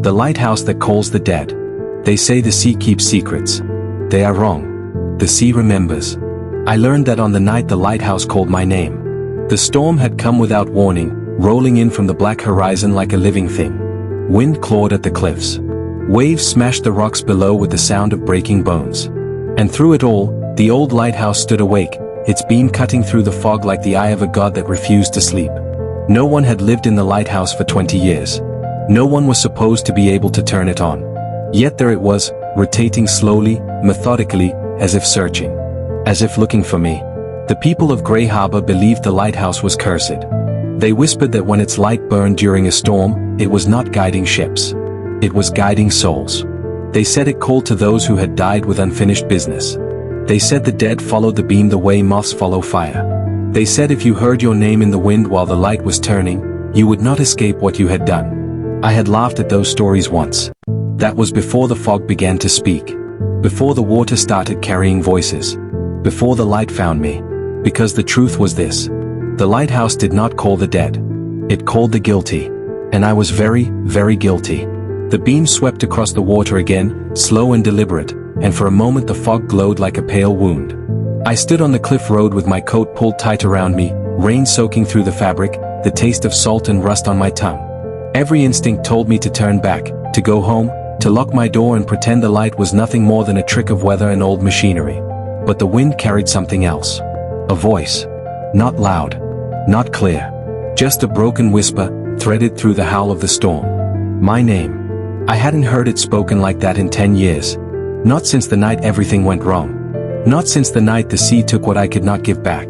The lighthouse that calls the dead. They say the sea keeps secrets. They are wrong. The sea remembers. I learned that on the night the lighthouse called my name. The storm had come without warning, rolling in from the black horizon like a living thing. Wind clawed at the cliffs. Waves smashed the rocks below with the sound of breaking bones. And through it all, the old lighthouse stood awake, its beam cutting through the fog like the eye of a god that refused to sleep. No one had lived in the lighthouse for 20 years. No one was supposed to be able to turn it on. Yet there it was, rotating slowly, methodically, as if searching. As if looking for me. The people of Grey Harbor believed the lighthouse was cursed. They whispered that when its light burned during a storm, it was not guiding ships. It was guiding souls. They said it called to those who had died with unfinished business. They said the dead followed the beam the way moths follow fire. They said if you heard your name in the wind while the light was turning, you would not escape what you had done. I had laughed at those stories once. That was before the fog began to speak. Before the water started carrying voices. Before the light found me. Because the truth was this. The lighthouse did not call the dead. It called the guilty. And I was very, very guilty. The beam swept across the water again, slow and deliberate, and for a moment the fog glowed like a pale wound. I stood on the cliff road with my coat pulled tight around me, rain soaking through the fabric, the taste of salt and rust on my tongue. Every instinct told me to turn back, to go home, to lock my door and pretend the light was nothing more than a trick of weather and old machinery. But the wind carried something else. A voice. Not loud. Not clear. Just a broken whisper, threaded through the howl of the storm. My name. I hadn't heard it spoken like that in 10 years. Not since the night everything went wrong. Not since the night the sea took what I could not give back.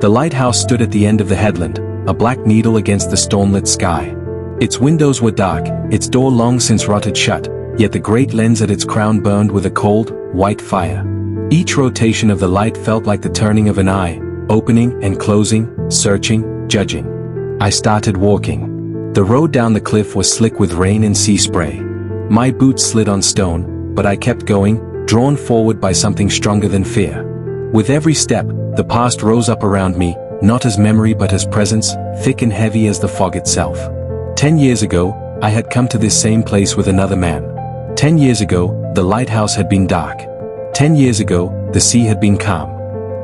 The lighthouse stood at the end of the headland, a black needle against the stormlit sky. Its windows were dark, its door long since rotted shut, yet the great lens at its crown burned with a cold, white fire. Each rotation of the light felt like the turning of an eye, opening and closing, searching, judging. I started walking. The road down the cliff was slick with rain and sea spray. My boots slid on stone, but I kept going, drawn forward by something stronger than fear. With every step, the past rose up around me, not as memory but as presence, thick and heavy as the fog itself. 10 years ago, I had come to this same place with another man. 10 years ago, the lighthouse had been dark. 10 years ago, the sea had been calm.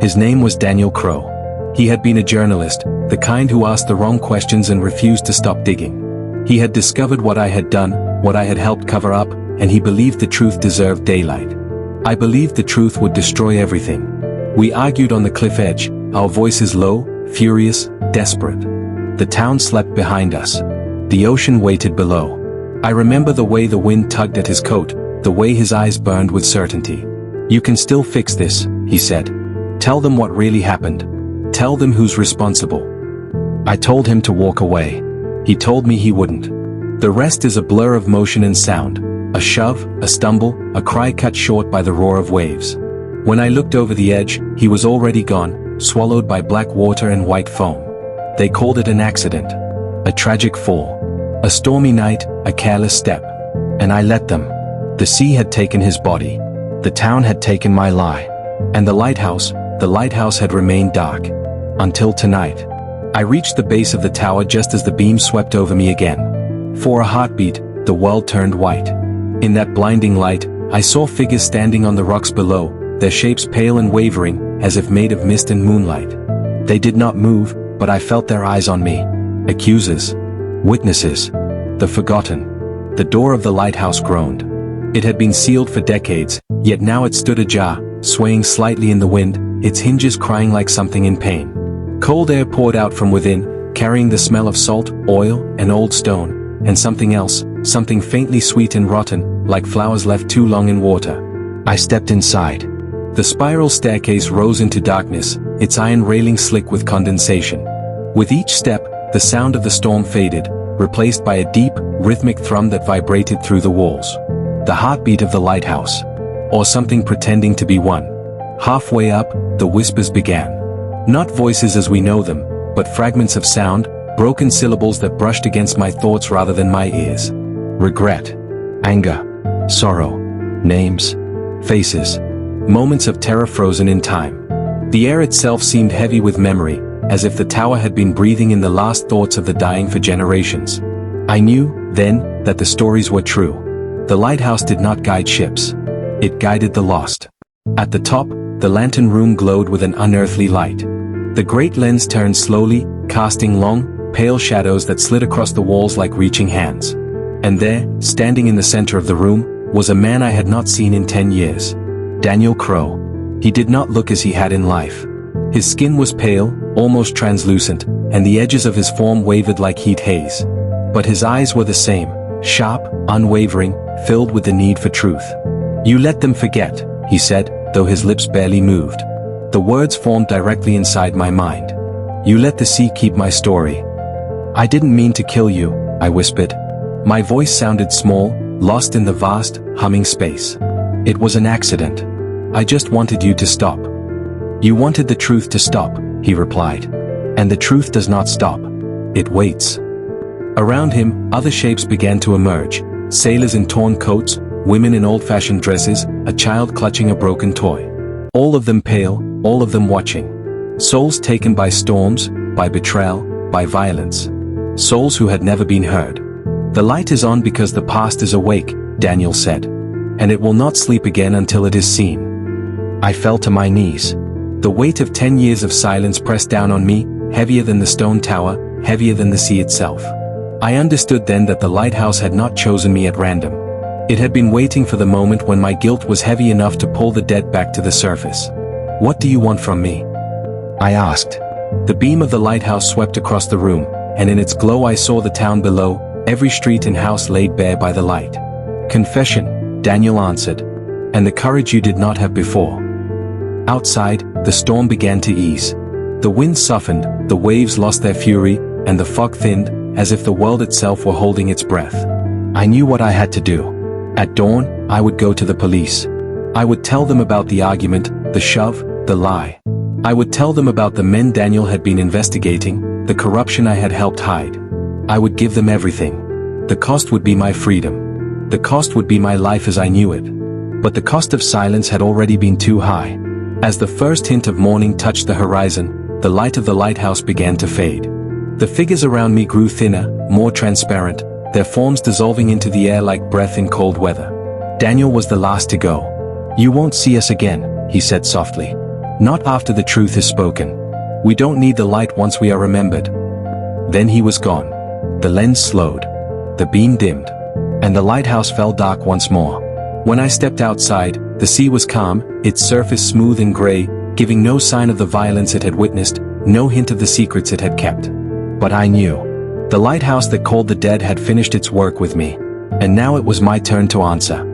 His name was Daniel Crow. He had been a journalist, the kind who asked the wrong questions and refused to stop digging. He had discovered what I had done, what I had helped cover up, and he believed the truth deserved daylight. I believed the truth would destroy everything. We argued on the cliff edge, our voices low, furious, desperate. The town slept behind us. The ocean waited below. I remember the way the wind tugged at his coat, the way his eyes burned with certainty. You can still fix this, he said. Tell them what really happened. Tell them who's responsible. I told him to walk away. He told me he wouldn't. The rest is a blur of motion and sound. A shove, a stumble, a cry cut short by the roar of waves. When I looked over the edge, he was already gone, swallowed by black water and white foam. They called it an accident. A tragic fall. A stormy night, a careless step. And I let them. The sea had taken his body. The town had taken my lie. And the lighthouse had remained dark. Until tonight. I reached the base of the tower just as the beam swept over me again. For a heartbeat, the world turned white. In that blinding light, I saw figures standing on the rocks below, their shapes pale and wavering, as if made of mist and moonlight. They did not move, but I felt their eyes on me. Accusers. Witnesses. The forgotten. The door of the lighthouse groaned. It had been sealed for decades, yet now it stood ajar, swaying slightly in the wind, its hinges crying like something in pain. Cold air poured out from within, carrying the smell of salt, oil, and old stone, and something else, something faintly sweet and rotten, like flowers left too long in water. I stepped inside. The spiral staircase rose into darkness, its iron railing slick with condensation. With each step, the sound of the storm faded, replaced by a deep, rhythmic thrum that vibrated through the walls. The heartbeat of the lighthouse. Or something pretending to be one. Halfway up, the whispers began. Not voices as we know them, but fragments of sound, broken syllables that brushed against my thoughts rather than my ears. Regret. Anger. Sorrow. Names. Faces. Moments of terror frozen in time. The air itself seemed heavy with memory, as if the tower had been breathing in the last thoughts of the dying for generations. I knew, Then, that the stories were true. The lighthouse did not guide ships. It guided the lost. At the top, the lantern room glowed with an unearthly light. The great lens turned slowly, casting long, pale shadows that slid across the walls like reaching hands. And there, standing in the center of the room, was a man I had not seen in 10 years. Daniel Crow. He did not look as he had in life. His skin was pale, almost translucent, and the edges of his form wavered like heat haze. But his eyes were the same, sharp, unwavering, filled with the need for truth. "You let them forget," he said, though his lips barely moved. The words formed directly inside my mind. "You let the sea keep my story." "I didn't mean to kill you," I whispered. My voice sounded small, lost in the vast, humming space. "It was an accident. I just wanted you to stop." "You wanted the truth to stop," he replied. "And the truth does not stop. It waits." Around him, other shapes began to emerge. Sailors in torn coats, women in old-fashioned dresses, a child clutching a broken toy. All of them pale, all of them watching. Souls taken by storms, by betrayal, by violence. Souls who had never been heard. "The light is on because the past is awake," Daniel said. "And it will not sleep again until it is seen." I fell to my knees. The weight of 10 years of silence pressed down on me, heavier than the stone tower, heavier than the sea itself. I understood then that the lighthouse had not chosen me at random. It had been waiting for the moment when my guilt was heavy enough to pull the dead back to the surface. "What do you want from me?" I asked. The beam of the lighthouse swept across the room, and in its glow I saw the town below, every street and house laid bare by the light. "Confession," Daniel answered. "And the courage you did not have before." Outside, the storm began to ease. The wind softened, the waves lost their fury, and the fog thinned, as if the world itself were holding its breath. I knew what I had to do. At dawn, I would go to the police. I would tell them about the argument, the shove, the lie. I would tell them about the men Daniel had been investigating, the corruption I had helped hide. I would give them everything. The cost would be my freedom. The cost would be my life as I knew it. But the cost of silence had already been too high. As the first hint of morning touched the horizon, the light of the lighthouse began to fade. The figures around me grew thinner, more transparent, their forms dissolving into the air like breath in cold weather. Daniel was the last to go. "You won't see us again," he said softly. "Not after the truth is spoken. We don't need the light once we are remembered." Then he was gone. The lens slowed. The beam dimmed. And the lighthouse fell dark once more. When I stepped outside, the sea was calm, its surface smooth and gray, giving no sign of the violence it had witnessed, no hint of the secrets it had kept. But I knew. The lighthouse that called the dead had finished its work with me. And now it was my turn to answer.